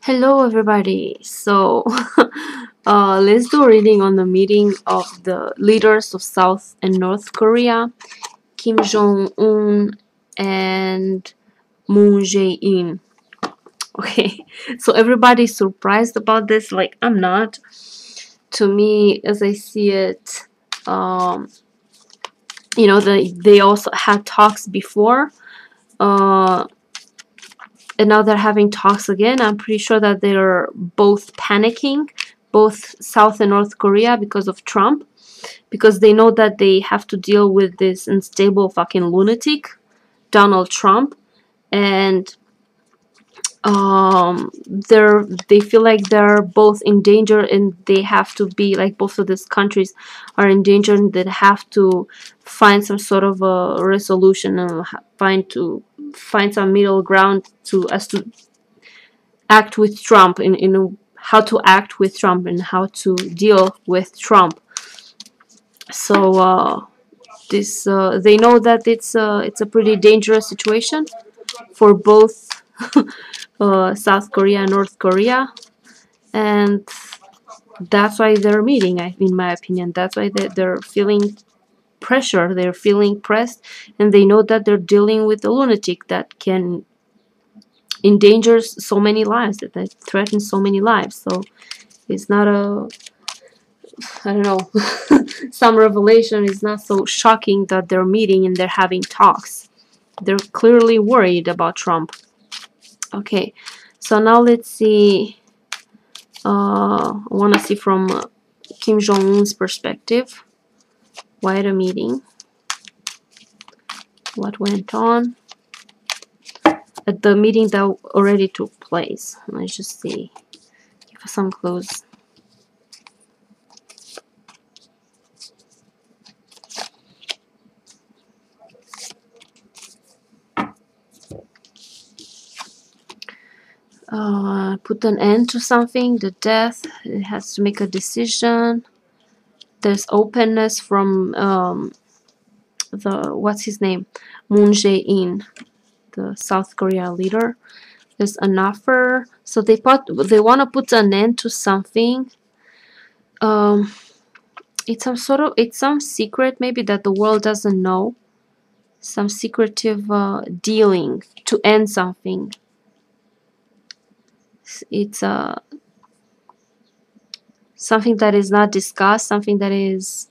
Hello, everybody. So, let's do a reading on the meeting of the leaders of South and North Korea, Kim Jong-un and Moon Jae-in. Okay, so everybody's surprised about this. Like, I'm not. To me, as I see it, they also had talks before. And now they're having talks again. I'm pretty sure that they're both panicking, both South and North Korea, because of Trump, because they know that they have to deal with this unstable fucking lunatic, Donald Trump, and they feel like they're both in danger, and they have to be like, both of these countries are in danger, and they have to find some sort of a resolution and find some middle ground to act with Trump in how to act with Trump and how to deal with Trump. So this they know that it's a pretty dangerous situation for both South Korea and North Korea, and that's why they're meeting. In my opinion, that's why they're feeling pressure. They're feeling pressed, and they know that they're dealing with a lunatic that can endangers so many lives, that threatens so many lives. So it's not a, I don't know, some revelation. Is not so shocking that they're meeting and they're having talks. They're clearly worried about Trump. Okay, so now let's see. I want to see from Kim Jong-un's perspective. Why the meeting? What went on at the meeting that already took place? Let's just see. Give us some clues. Put an end to something, the death. It has to make a decision. There's openness from the, what's his name, Moon Jae-in, the South Korea leader. There's an offer, so they want to put an end to something. It's some secret maybe that the world doesn't know. Some secretive dealing to end something. It's something that is not discussed, something that is,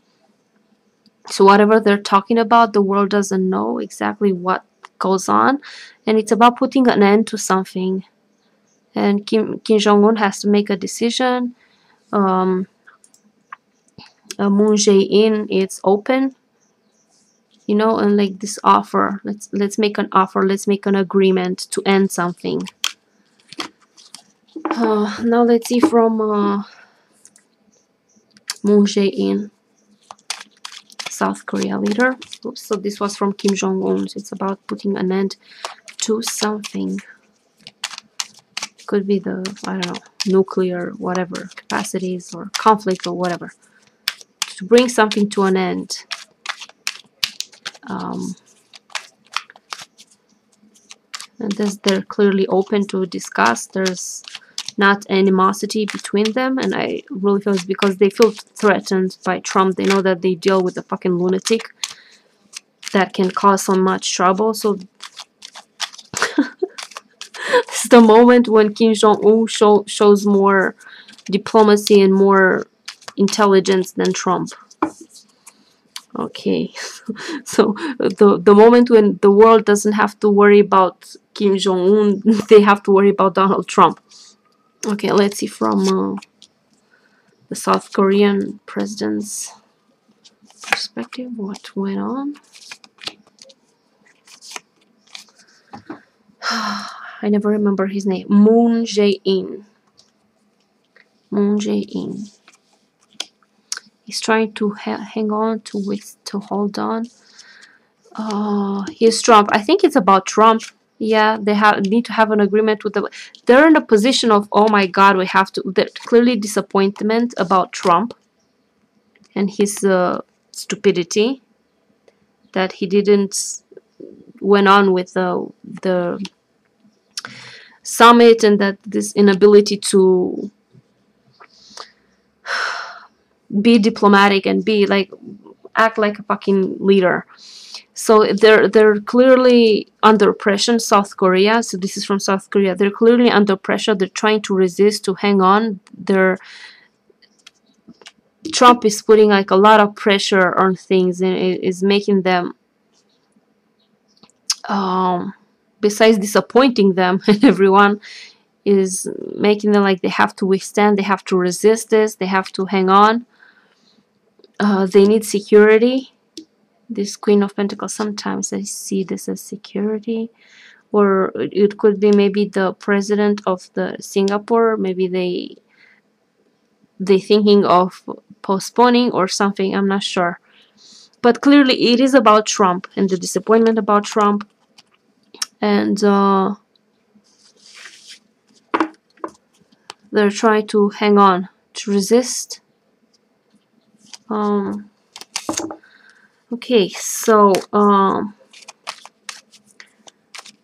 so whatever they're talking about, the world doesn't know exactly what goes on, and it's about putting an end to something. And Kim Jong-un has to make a decision. Moon Jae-in, it's open, and like this offer. Let's make an offer. Let's make an agreement to end something. Now let's see from Moon Jae-in, South Korea leader. Oops, so this was from Kim Jong-un. So it's about putting an end to something. Could be the, I don't know, nuclear whatever capacities or conflict or whatever, to bring something to an end. And they're clearly open to discuss. There's not animosity between them, and I really feel it's because they feel threatened by Trump. They know that they deal with a fucking lunatic that can cause so much trouble. So this is the moment when Kim Jong-un shows more diplomacy and more intelligence than Trump. Okay, so the moment when the world doesn't have to worry about Kim Jong-un, they have to worry about Donald Trump. Okay, let's see from the South Korean president's perspective what went on. I never remember his name. Moon Jae-in. Moon Jae-in. He's trying to hang on, to hold on. He's Trump. I think it's about Trump. Yeah, they need to have an agreement with the. They're in a position of, oh my God, we have to. They're clearly disappointment about Trump and his stupidity that he didn't went on with the summit, and that this inability to be diplomatic and be like act like a fucking leader. So they're clearly under pressure. South Korea. So this is from South Korea. They're clearly under pressure. They're trying to resist, to hang on. Trump is putting like a lot of pressure on things, and it is making them, besides disappointing them and everyone, is making them like they have to withstand, they have to resist this, they have to hang on. They need security. This Queen of Pentacles, sometimes I see this as security, or it could be maybe the president of the Singapore. Maybe they thinking of postponing or something. I'm not sure, but clearly it is about Trump and the disappointment about Trump, and they're trying to hang on, to resist. Okay, so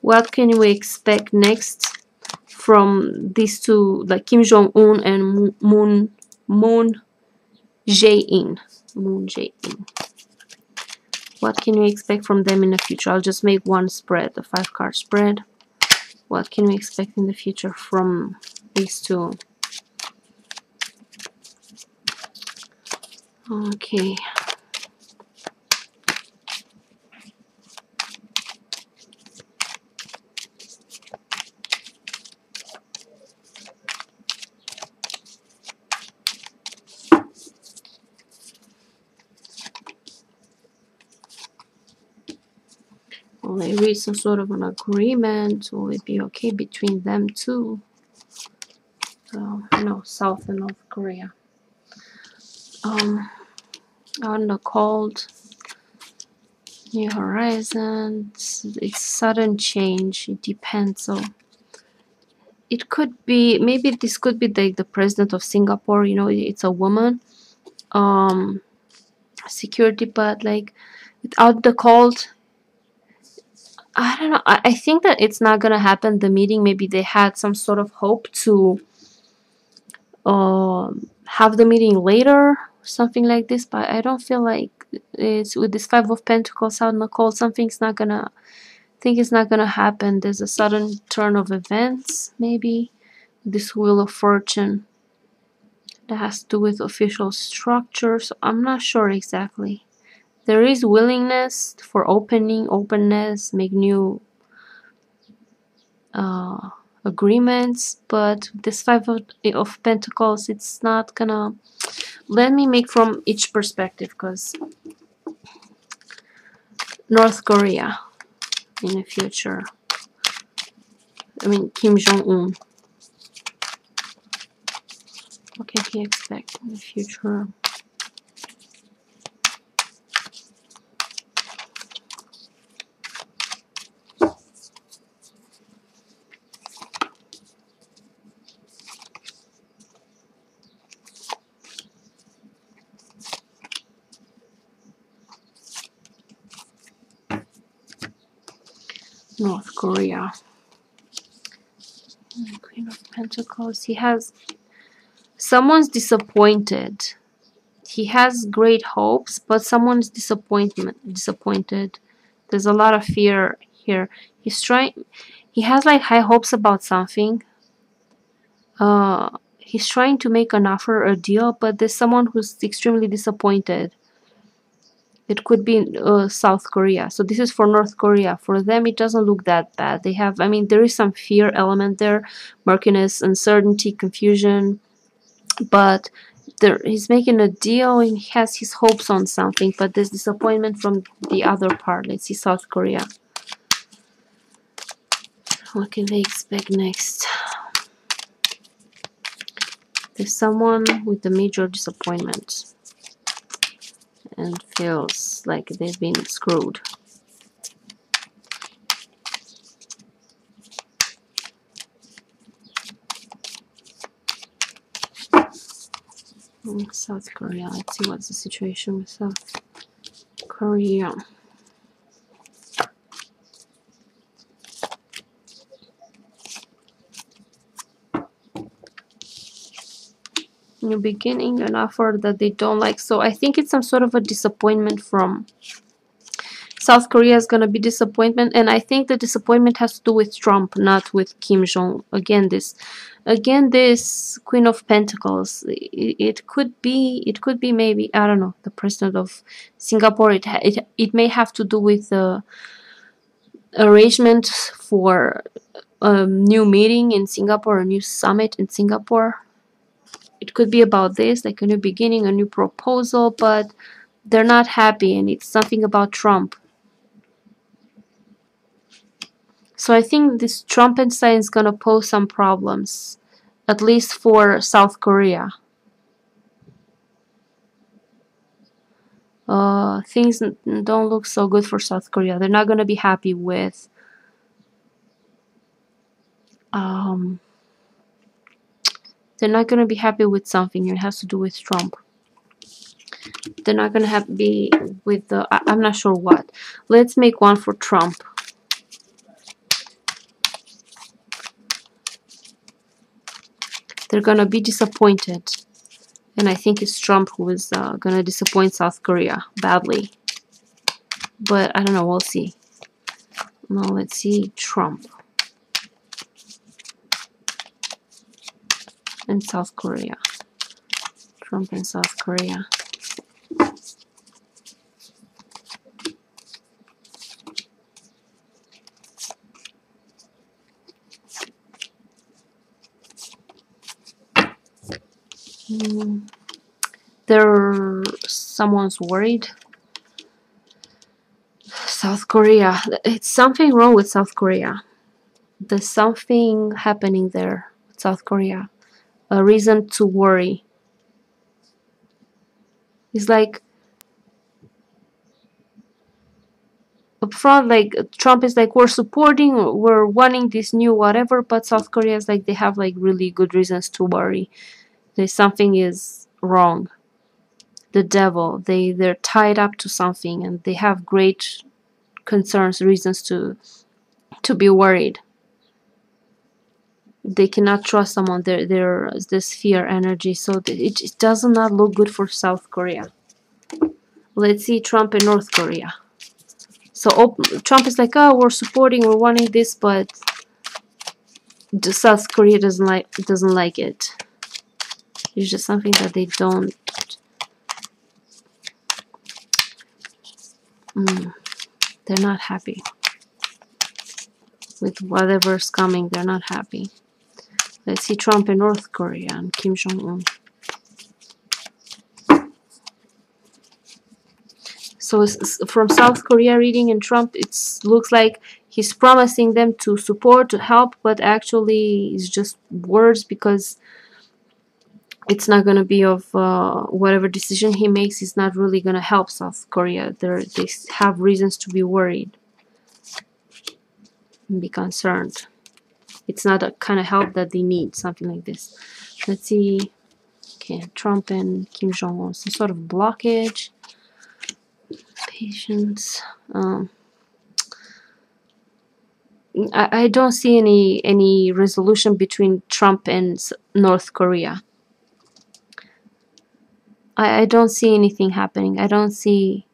what can we expect next from these two, like Kim Jong-un and Moon Jae-in? Moon Jae-in. What can we expect from them in the future? I'll just make one spread, the 5-card spread. What can we expect in the future from these two? Okay. Will they reach some sort of an agreement? Will it be okay between them two? No, South and North Korea. On the cold, New Horizons, it's sudden change. It depends. So it could be, maybe this could be the president of Singapore. You know, it's a woman. Security, but like without the cold, I don't know. I think that it's not gonna happen. The meeting, maybe they had some sort of hope to have the meeting later, something like this, but I don't feel like it's with this 5 of Pentacles out in the cold, something's not gonna, I think it's not gonna happen. There's a sudden turn of events, maybe this Wheel of Fortune that has to do with official structure, so I'm not sure exactly. There is willingness for openness, make new agreements, but this 5 of Pentacles, it's not gonna. Let me make from each perspective, because North Korea in the future, I mean Kim Jong-un, what can he expect in the future? North Korea. Queen of Pentacles. He has, someone's disappointed. He has great hopes, but someone's disappointed. There's a lot of fear here. He has like high hopes about something. He's trying to make an offer, a deal, but there's someone who's extremely disappointed. It could be South Korea. So this is for North Korea. For them, it doesn't look that bad. They have, I mean, there is some fear element there, murkiness, uncertainty, confusion, but he's making a deal and he has his hopes on something, but there's disappointment from the other part. Let's see South Korea. What can they expect next? There's someone with a major disappointment and feels like they've been screwed. South Korea. Let's see what's the situation with South Korea. New beginning, an offer that they don't like. So I think it's some sort of a disappointment from South Korea. Is gonna be disappointment, and I think the disappointment has to do with Trump, not with Kim Jong. Again, this Queen of Pentacles. It could be. It could be maybe, I don't know, the president of Singapore. It may have to do with the arrangement for a new meeting in Singapore, a new summit in Singapore. It could be about this, like a new beginning, a new proposal, but they're not happy, and it's something about Trump. So I think this Trump sign is gonna pose some problems, at least for South Korea. Things don't look so good for South Korea. They're not gonna be happy with they're not gonna be happy with something. It has to do with Trump. They're not gonna be with the I'm not sure what. Let's make one for Trump. They're gonna be disappointed, and I think it's Trump who is gonna disappoint South Korea badly. But I don't know. We'll see. Now let's see Trump and South Korea. Trump and South Korea. Someone's worried. South Korea. It's something wrong with South Korea. There's something happening there with South Korea. A reason to worry. It's like up front, like Trump is like, we're supporting, we're wanting this new whatever, but South Korea is like, they have like really good reasons to worry. There's something is wrong. The devil. They're tied up to something, and they have great concerns, reasons to be worried. They cannot trust someone. There's this fear energy, so it does not look good for South Korea. Let's see Trump and North Korea. So Trump is like, oh, we're supporting, we're wanting this, but South Korea doesn't like it. It's just something that they don't. They're not happy with whatever's coming. They're not happy. Let's see Trump and North Korea and Kim Jong-un. So from South Korea reading and Trump, it looks like he's promising them to support, to help, but actually it's just words, because it's not going to be of whatever decision he makes is not really going to help South Korea. They have reasons to be worried and be concerned. It's not a kind of help that they need, something like this. Let's see. Okay, Trump and Kim Jong-un. Some sort of blockage. Patience. I don't see any resolution between Trump and North Korea. I don't see anything happening. I don't see.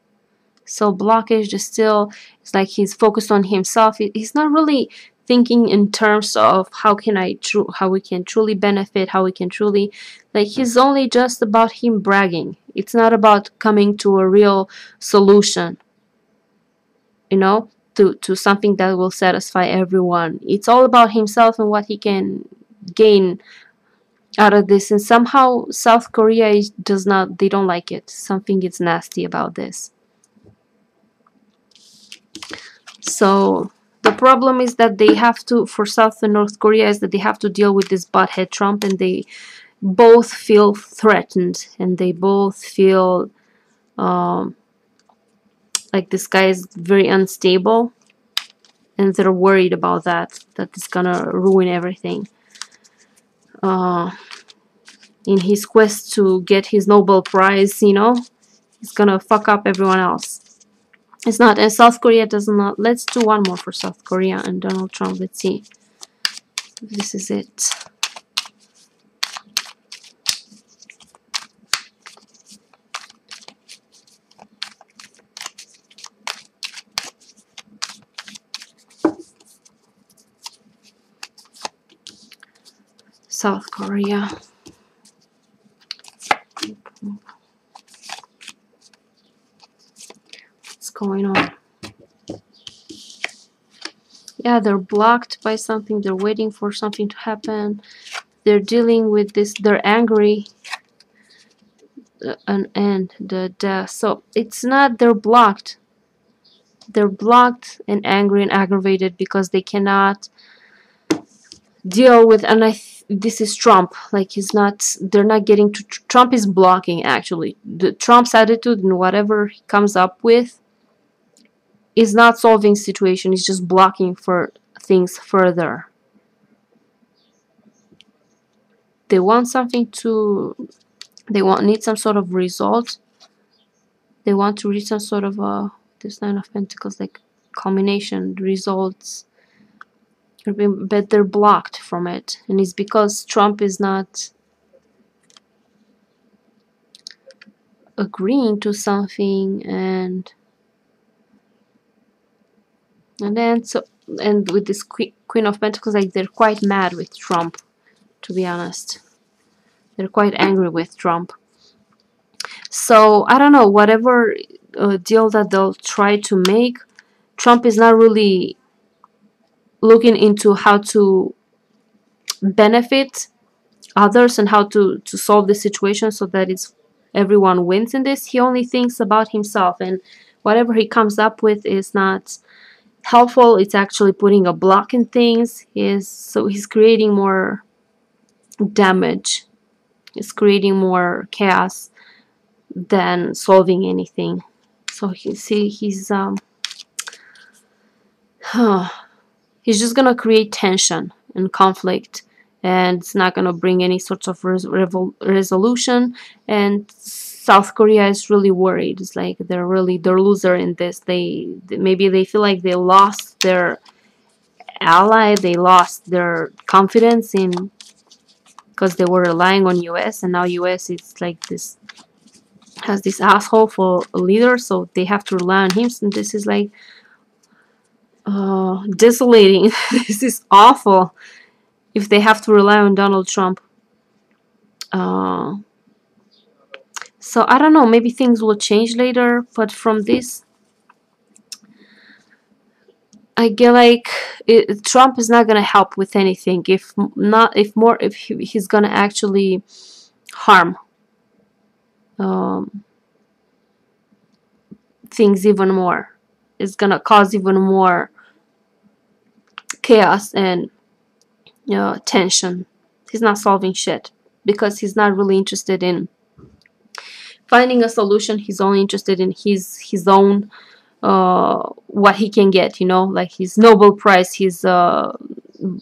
So blockage is still, it's like he's focused on himself. He's not really thinking in terms of how we can truly benefit, how we can truly, like, he's only just about him bragging. It's not about coming to a real solution, you know, to something that will satisfy everyone. It's all about himself and what he can gain out of this. And somehow South Korea they don't like it. Something is nasty about this. So the problem is that they have to, for South and North Korea, is that they have to deal with this butthead Trump, and they both feel threatened, and they both feel like this guy is very unstable, and they're worried about that it's gonna ruin everything. In his quest to get his Nobel Prize, you know, he's gonna fuck up everyone else. It's not, and South Korea does not. Let's do one more for South Korea and Donald Trump. Let's see if this is it. South Korea. What's going on? Yeah, they're blocked by something. They're waiting for something to happen. They're dealing with this. They're angry. An end, the death. So it's not they're blocked. They're blocked and angry and aggravated because they cannot deal with. And this is Trump. Like he's not. They're not getting to. Trump is blocking actually. The Trump's attitude and whatever he comes up with is not solving situation. It's just blocking for things further. They want something to. They need some sort of result. They want to reach some sort of this Nine of Pentacles, like culmination, results, but they're blocked from it, and it's because Trump is not agreeing to something, and then so and with this Queen of Pentacles, like they're quite mad with Trump, to be honest. They're quite angry with Trump. So I don't know, whatever deal that they'll try to make, Trump is not really looking into how to benefit others and how to solve the situation so that it's everyone wins in this. He only thinks about himself, and whatever he comes up with is not helpful. It's actually putting a block in things. So he's creating more damage. He's creating more chaos than solving anything. So he's he's just gonna create tension and conflict, and it's not gonna bring any sorts of resolution. And South Korea is really worried. It's like they're loser in this. Maybe they feel like they lost their ally. They lost their confidence in, because they were relying on US, and now US is like this, has this asshole for a leader, so they have to rely on him. And this is like desolating. This is awful if they have to rely on Donald Trump. So I don't know, maybe things will change later, but from this I get like Trump is not gonna help with anything. If he's gonna actually harm things even more. It's gonna cause even more chaos and tension. He's not solving shit because he's not really interested in finding a solution. He's only interested in his own what he can get, like his Nobel Prize, his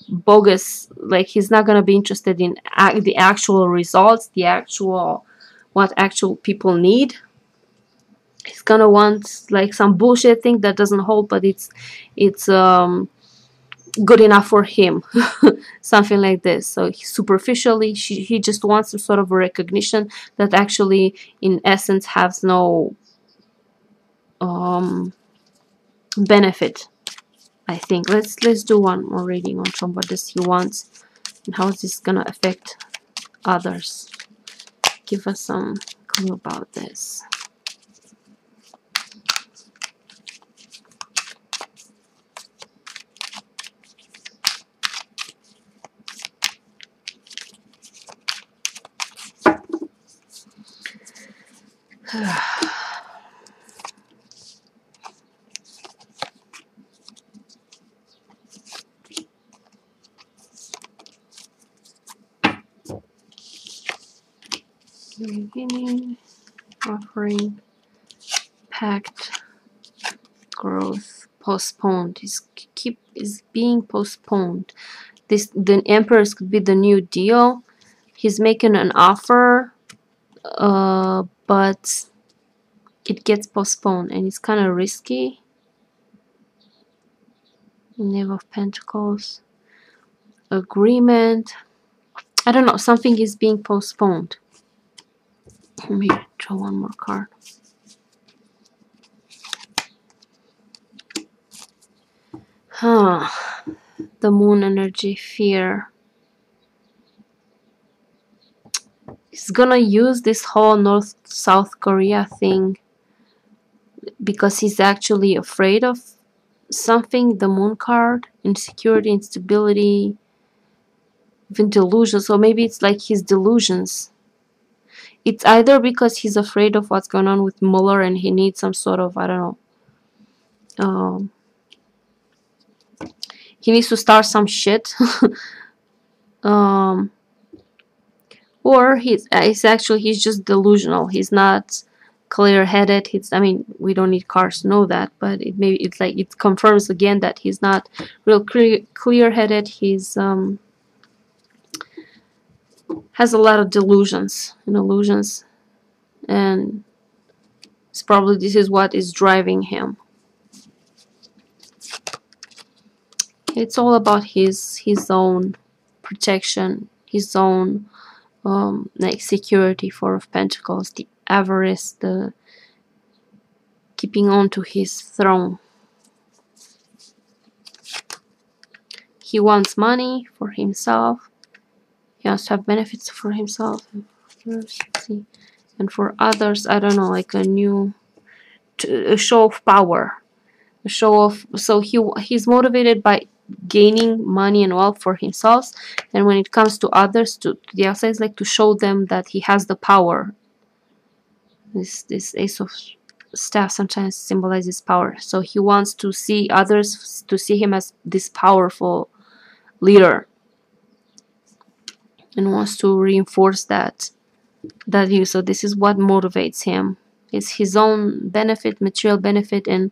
bogus, like he's not gonna be interested in the actual results, what actual people need. He's gonna want like some bullshit thing that doesn't hold, but it's good enough for him. Something like this. So superficially he just wants some sort of a recognition that actually in essence has no benefit. I think let's do one more reading on Trump, what does he want and how is this gonna affect others. Give us some clue about this. Beginning, offering, pact, growth, postponed. Is being postponed. The Empress could be the new deal. He's making an offer, but it gets postponed, and it's kind of risky. Knave of Pentacles, agreement. I don't know. Something is being postponed. Let me draw one more card. The Moon energy, fear. He's gonna use this whole North-South Korea thing because he's actually afraid of something. The moon card, insecurity, instability, even delusions. So maybe it's like his delusions. It's either because he's afraid of what's going on with Mueller and he needs some sort of, I don't know, he needs to start some shit. um, or he's just delusional. He's not clear-headed. I mean, we don't need cars to know that, but it's like it confirms again that he's not real clear-headed. He's has a lot of delusions and illusions, and it's probably this is what is driving him. It's all about his own protection, his own like security. Four of Pentacles, the avarice, the keeping on to his throne. He wants money for himself. He wants to have benefits for himself. Let's see. And for others, I don't know, like a show of power, a show of. So he's motivated by gaining money and wealth for himself, and when it comes to others, to the outside, it's like to show them that he has the power. This Ace of Staff sometimes symbolizes power, so he wants to see others to see him as this powerful leader, and wants to reinforce that view. So this is what motivates him. It's his own benefit, material benefit, and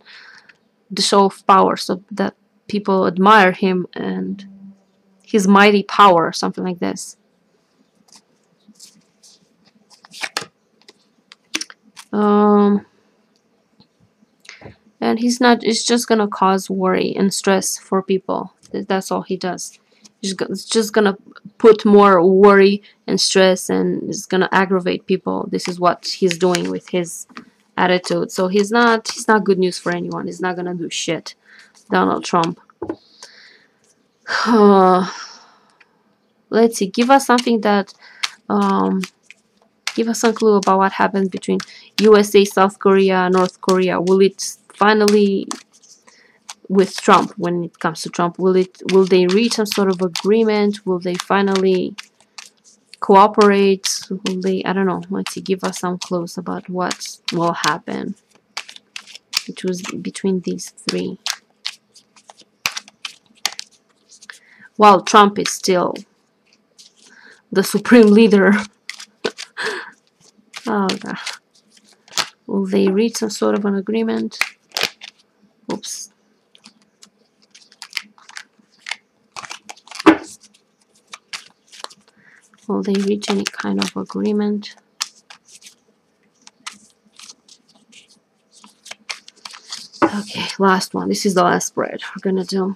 the show of power, so that people admire him and his mighty power, something like this. And it's just gonna cause worry and stress for people. That's all he does. It's just gonna put more worry and stress, and it's gonna aggravate people. This is what he's doing with his attitude. So he's not good news for anyone. He's not gonna do shit. Donald Trump. Let's see. Give us something that give us some clue about what happens between USA, South Korea, North Korea. Will it finally, with Trump, when it comes to Trump, will they reach some sort of agreement? Will they finally cooperate? Will they, I don't know. Let's see. Give us some clues about what will happen between these three. While Trump is still the supreme leader. Oh God. Will they reach some sort of an agreement? Oops. Will they reach any kind of agreement? Okay, last one. This is the last spread we're gonna do.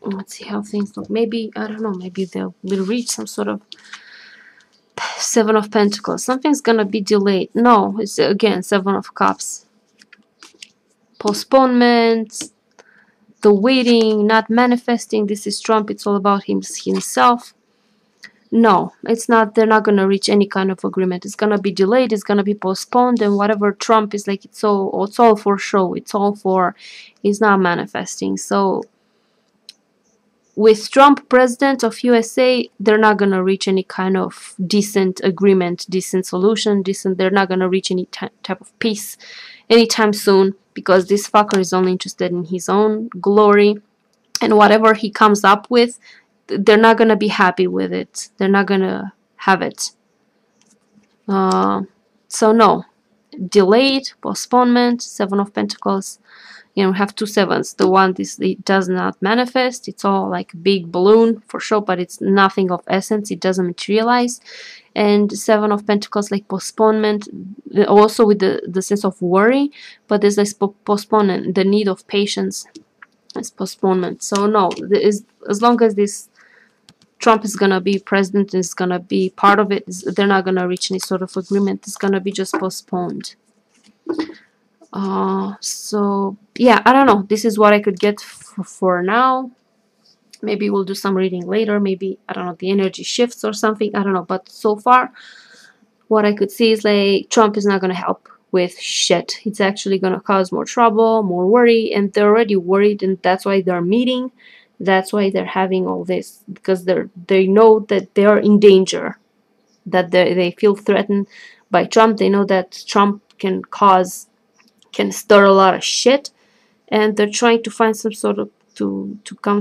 Let's see how things look. Maybe, I don't know, maybe they'll reach some sort of Seven of Pentacles. Something's gonna be delayed. No, it's again Seven of Cups. Postponement, the waiting, not manifesting. This is Trump. It's all about himself. No, it's not. They're not gonna reach any kind of agreement. It's gonna be delayed. It's gonna be postponed, and whatever Trump is like, it's all for show. It's all for. He's not manifesting. So with Trump president of USA, they're not gonna reach any kind of decent agreement, decent solution, they're not gonna reach any type of peace anytime soon, because this fucker is only interested in his own glory, and whatever he comes up with, they're not gonna be happy with it. They're not gonna have it. So no, delayed, postponement, Seven of Pentacles. You know, we have two sevens. The one it does not manifest. It's all like a big balloon for sure, but it's nothing of essence. It doesn't materialize. And Seven of Pentacles, like postponement, also with the sense of worry, but there's this postponement, the need of patience. It's postponement. So no, as long as this Trump is gonna be president, is gonna be part of it, they're not gonna reach any sort of agreement. It's gonna be just postponed. So yeah, I don't know. This is what I could get for now. Maybe we'll do some reading later. Maybe, I don't know, the energy shifts or something. I don't know. But so far, what I could see is like Trump is not going to help with shit. It's actually going to cause more trouble, more worry, and they're already worried, and that's why they're meeting. That's why they're having all this, because they know that they are in danger, that they feel threatened by Trump. They know that Trump can stir a lot of shit, and they're trying to find some sort of to come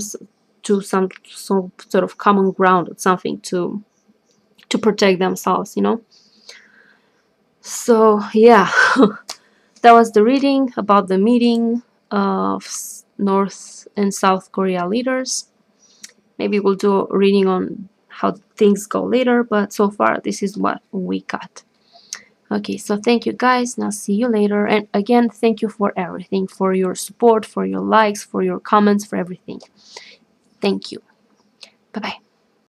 to some sort of common ground or something to protect themselves, you know. So yeah, that was the reading about the meeting of North and South Korea leaders. Maybe we'll do a reading on how things go later, but so far this is what we got. Okay, so thank you guys, and I'll see you later. And again, thank you for everything, for your support, for your likes, for your comments, for everything. Thank you. Bye bye.